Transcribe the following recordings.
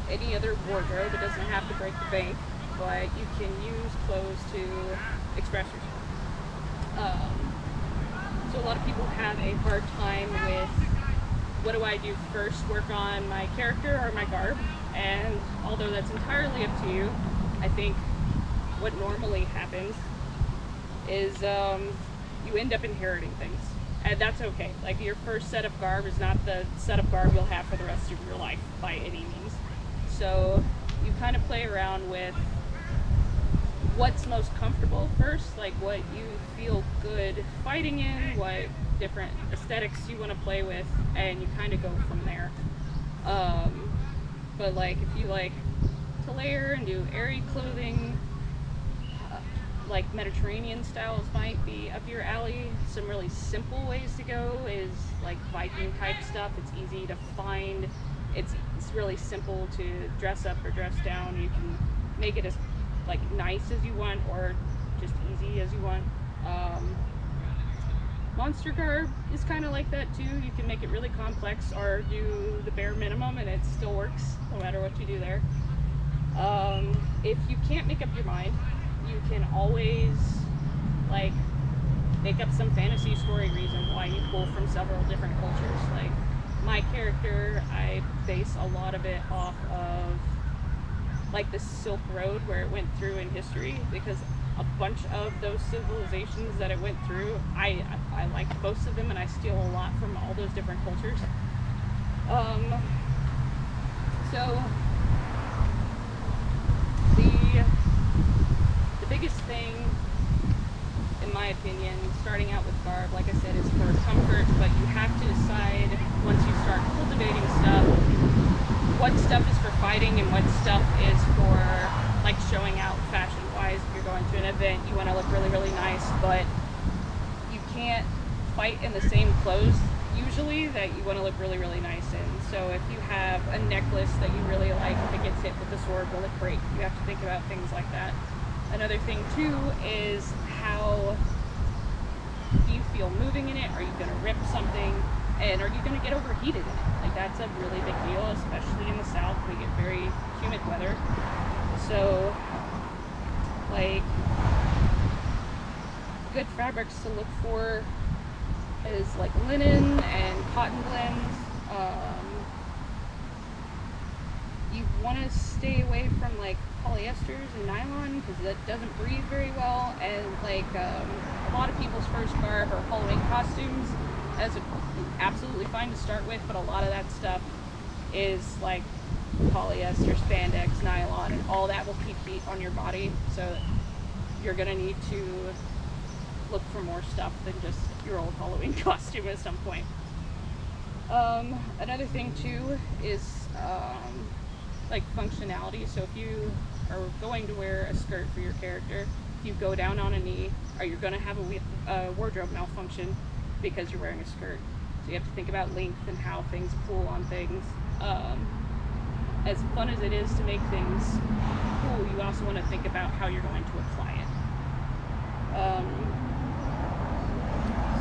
any other wardrobe. It doesn't have to break the bank, but you can use clothes to express yourself. So a lot of people have a hard time with, what do I do first, work on my character or my garb? And although that's entirely up to you, I think what normally happens is you end up inheriting things. And that's okay. Like, your first set of garb is not the set of garb you'll have for the rest of your life by any means. So you kind of play around with what's most comfortable first, like what you feel good fighting in, what different aesthetics you want to play with, and you kind of go from there. But like, if you like to layer and do airy clothing, like Mediterranean styles might be up your alley. Some really simple ways to go is like Viking type stuff. It's easy to find. It's really simple to dress up or dress down. You can make it as like nice as you want or just easy as you want. Monster garb is kind of like that too. You can make it really complex or do the bare minimum and it still works no matter what you do there. If you can't make up your mind, you can always like make up some fantasy story reason why you pull from several different cultures. Like my character, I base a lot of it off of like the Silk Road where it went through in history, because a bunch of those civilizations that it went through, I like most of them and I steal a lot from all those different cultures. So the biggest thing, in my opinion, starting out with garb, like I said, is for comfort, but you have to decide once you start cultivating stuff, what stuff is for fighting and what stuff is for like showing out fashion wise. If you're going to an event, you want to look really, really nice, but you can't fight in the same clothes usually that you want to look really, really nice in. So if you have a necklace that you really like, if it gets hit with the sword, will it break? You have to think about things like that. Another thing too is, how do you feel moving in it? Are you going to rip something? And are you going to get overheated in it? Like, that's a really big deal, especially in the South. We get very humid weather. So, like, good fabrics to look for is like linen and cotton blends. You want to stay away from like polyesters and nylon because that doesn't breathe very well. And like a lot of people's first garb or Halloween costumes, that's absolutely fine to start with, but a lot of that stuff is like polyester, spandex, nylon, and all that will keep heat on your body. So you're gonna need to look for more stuff than just your old Halloween costume at some point. Another thing too is like functionality. So if you are going to wear a skirt for your character, if you go down on a knee, or you're going to have a wardrobe malfunction because you're wearing a skirt. So you have to think about length and how things pull on things. As fun as it is to make things cool, you also want to think about how you're going to apply it.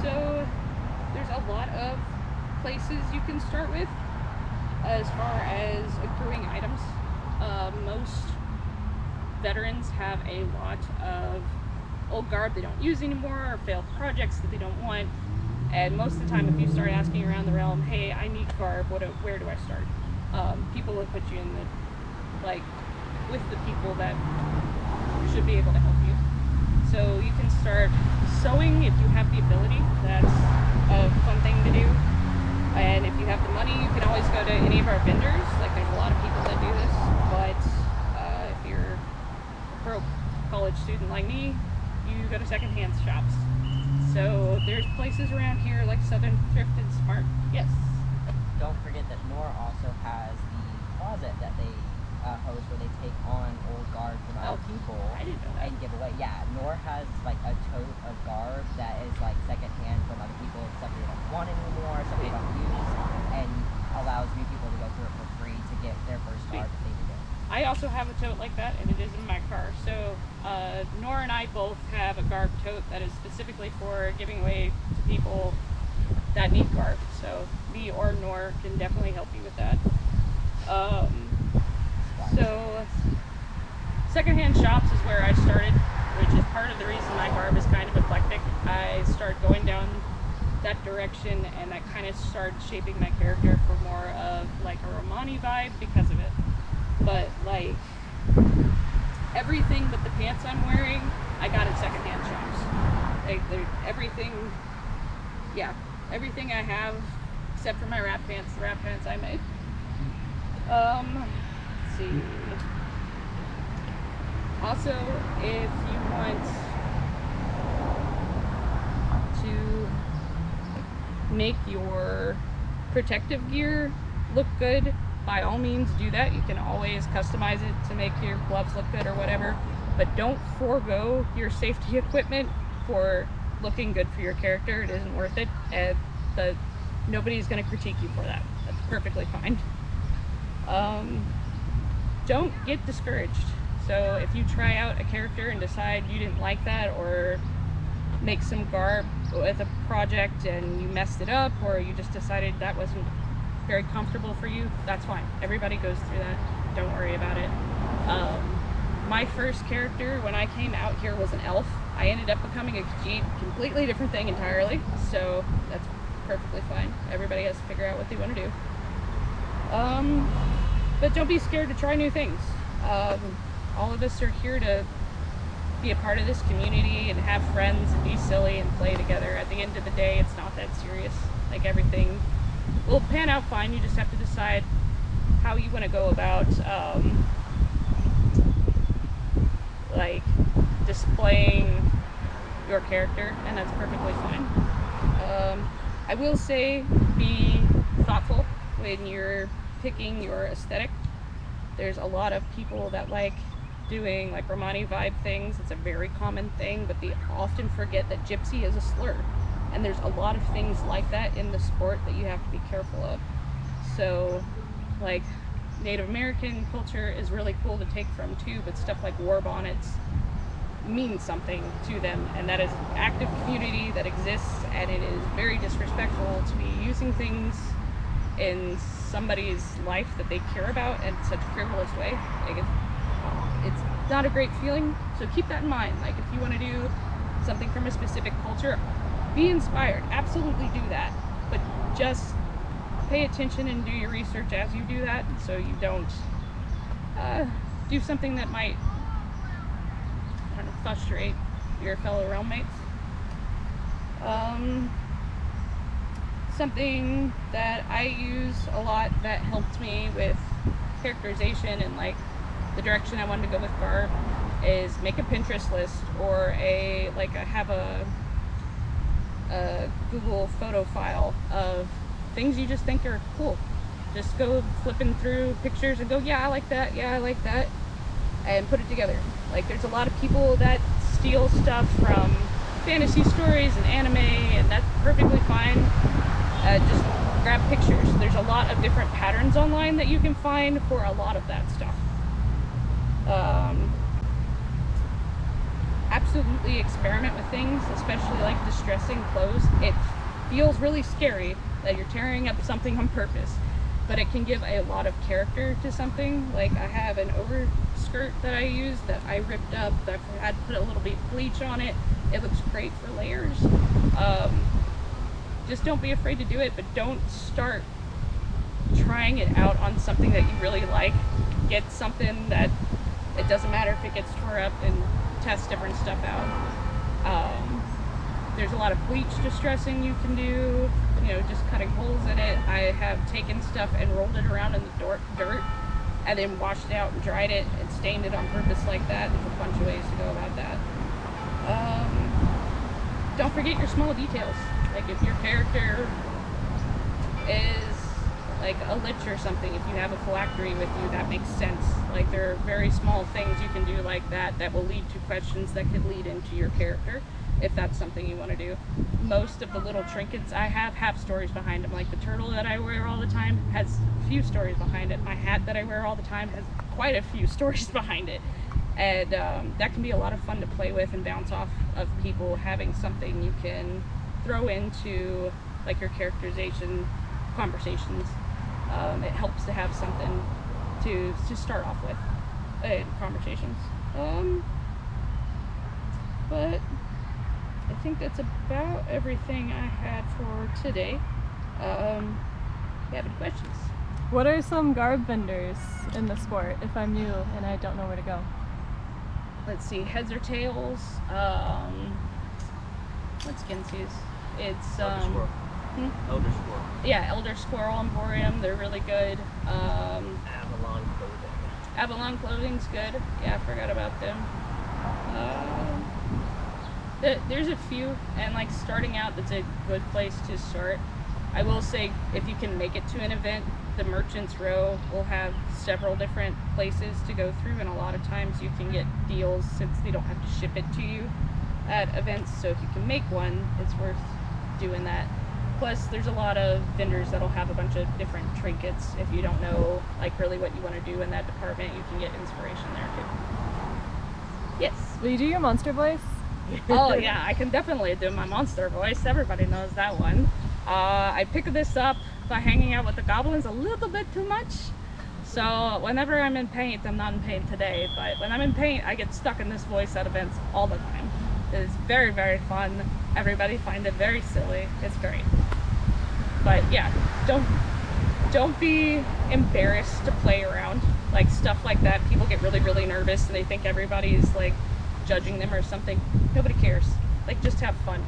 So there's a lot of places you can start with as far as accruing items. Most veterans have a lot of old garb they don't use anymore, or failed projects that they don't want. And most of the time, if you start asking around the realm, hey, I need garb, where do I start? People will put you in with the people that should be able to help you. So you can start sewing if you have the ability. That's a fun thing to do. And if you have the money, you can always go to any of our vendors. Like, there's a lot of people that do this, but if you're a broke college student like me, you go to secondhand shops. So there's places around here like Southern Thrift and Smart. Yes. Don't forget that Nor also has the closet that they host, where they take on old garb from other people I didn't know that. and give away. Yeah, Nor has like a tote of garb that is like secondhand from other people, stuff they don't want anymore, stuff they don't use, and allows new people to go through it for free to get their first garb if they need it. I also have a tote like that, and it is in my car. So Nor and I both have a garb tote that is specifically for giving away to people that need garb. So me or Nor can definitely help you with that. Secondhand shops is where I started, which is part of the reason my garb is kind of eclectic. I started going down that direction, and that kind of started shaping my character for more of like a Romani vibe because of it. But like everything but the pants I'm wearing, I got at secondhand shops. Like everything, yeah, everything I have except for my wrap pants, the wrap pants I made. Let's see. Also, if you want to make your protective gear look good, by all means do that. You can always customize it to make your gloves look good or whatever, but don't forego your safety equipment for looking good for your character. It isn't worth it, and nobody's going to critique you for that. That's perfectly fine. Don't get discouraged. So if you try out a character and decide you didn't like that, or make some garb with a project and you messed it up, or you just decided that wasn't very comfortable for you, that's fine. Everybody goes through that. Don't worry about it. My first character when I came out here was an elf. I ended up becoming a completely different thing entirely, so that's perfectly fine. Everybody has to figure out what they want to do. But don't be scared to try new things. All of us are here to be a part of this community and have friends and be silly and play together. At the end of the day, it's not that serious. Like, everything will pan out fine. You just have to decide how you want to go about like displaying your character, and that's perfectly fine. I will say, be thoughtful when you're picking your aesthetic. There's a lot of people that like doing like Romani vibe things. It's a very common thing, but they often forget that gypsy is a slur, and there's a lot of things like that in the sport that you have to be careful of. So like Native American culture is really cool to take from too, but stuff like war bonnets means something to them, and that is an active community that exists, and it is very disrespectful to be using things in somebody's life that they care about in such a frivolous way. Like, it's not a great feeling, so keep that in mind. Like, if you want to do something from a specific culture, be inspired, absolutely do that, but just pay attention and do your research as you do that, so you don't do something that might, I don't know, frustrate your fellow realmmates. Something that I use a lot that helped me with characterization and like the direction I wanted to go with garb is make a Pinterest list, or have a Google photo file of things you just think are cool. Just go flipping through pictures and go, yeah, I like that, yeah, I like that, and put it together. Like, there's a lot of people that steal stuff from fantasy stories and anime, and that's perfectly fine. Just grab pictures. There's a lot of different patterns online that you can find for a lot of that stuff. Absolutely experiment with things, especially like distressing clothes. It feels really scary that you're tearing up something on purpose, but it can give a lot of character to something. Like, I have an overskirt that I use that I ripped up, that I had to put a little bit of bleach on it. It looks great for layers. Just don't be afraid to do it, but don't start trying it out on something that you really like. Get something that it doesn't matter if it gets tore up, and test different stuff out. There's a lot of bleach distressing you can do, just cutting holes in it. I have taken stuff and rolled it around in the dirt and then washed it out and dried it and stained it on purpose like that. There's a bunch of ways to go about that. Don't forget your small details. Like, if your character is like a lich or something, if you have a phylactery with you, that makes sense. Like, there are very small things you can do like that that will lead to questions that could lead into your character, if that's something you want to do. Most of the little trinkets I have stories behind them. Like, the turtle that I wear all the time has a few stories behind it. My hat that I wear all the time has quite a few stories behind it. And that can be a lot of fun to play with and bounce off of people, having something you can throw into like your characterization conversations. It helps to have something to start off with in conversations. But I think that's about everything I had for today. You have any questions? What are some garb vendors in the sport if I'm new and I don't know where to go? Let's see, heads or tails. What's Gincy's? It's Elder Squirrel. Elder Squirrel. Yeah, Elder Squirrel Emporium. They're really good. Avalon Clothing. Avalon Clothing's good. Yeah, I forgot about them. There's a few, and like starting out, that's a good place to start. I will say, if you can make it to an event, the Merchants Row will have several different places to go through, and a lot of times you can get deals since they don't have to ship it to you at events. So if you can make one, it's worth doing that. Plus, there's a lot of vendors that'll have a bunch of different trinkets. If you don't know like really what you want to do in that department, you can get inspiration there too. Yes. Will you do your monster voice? Oh yeah, I can definitely do my monster voice. Everybody knows that one. I picked this up by hanging out with the goblins a little bit too much. So whenever I'm in paint, I'm not in paint today, but when I'm in paint, I get stuck in this voice at events all the time. It's very, very fun. Everybody find it very silly. It's great. But yeah, don't be embarrassed to play around. Like stuff like that, people get really, really nervous and they think everybody's like judging them or something. Nobody cares. Like, just have fun.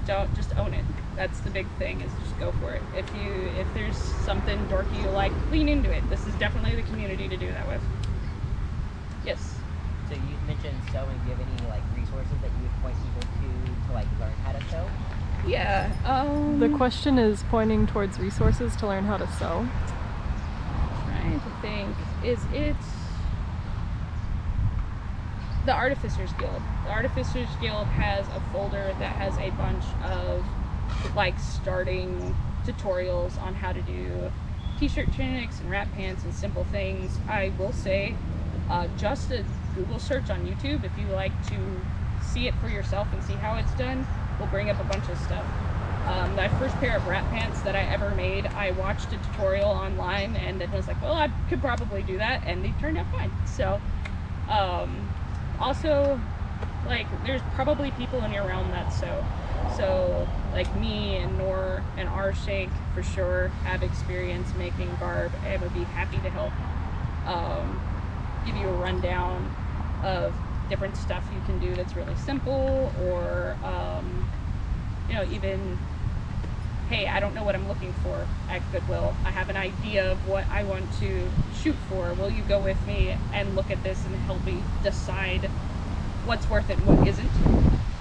Just own it. That's the big thing, is just go for it. If there's something dorky you like, lean into it. This is definitely the community to do that with. Yes. So you mentioned sewing. Do you have any like resources that you would point people to like learn how to sew? Yeah. The question is pointing towards resources to learn how to sew. Trying to think. Is it the Artificers Guild? The Artificers Guild has a folder that has a bunch of like starting tutorials on how to do t-shirt tunics and wrap pants and simple things. I will say, just a Google search on YouTube, if you like to see it for yourself and see how it's done, will bring up a bunch of stuff. My first pair of wrap pants that I ever made, I watched a tutorial online and then was like, well, I could probably do that, and they turned out fine. So also, like, there's probably people in your realm that sew. So like me and Nor and R-Shake for sure have experience making garb and would be happy to help give you a rundown of different stuff you can do that's really simple, or you know, even, hey, I don't know what I'm looking for at Goodwill. I have an idea of what I want to shoot for. Will you go with me and look at this and help me decide what's worth it and what isn't?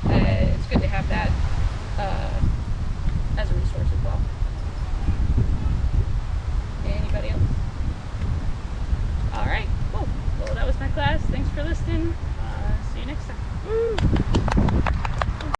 It's good to have that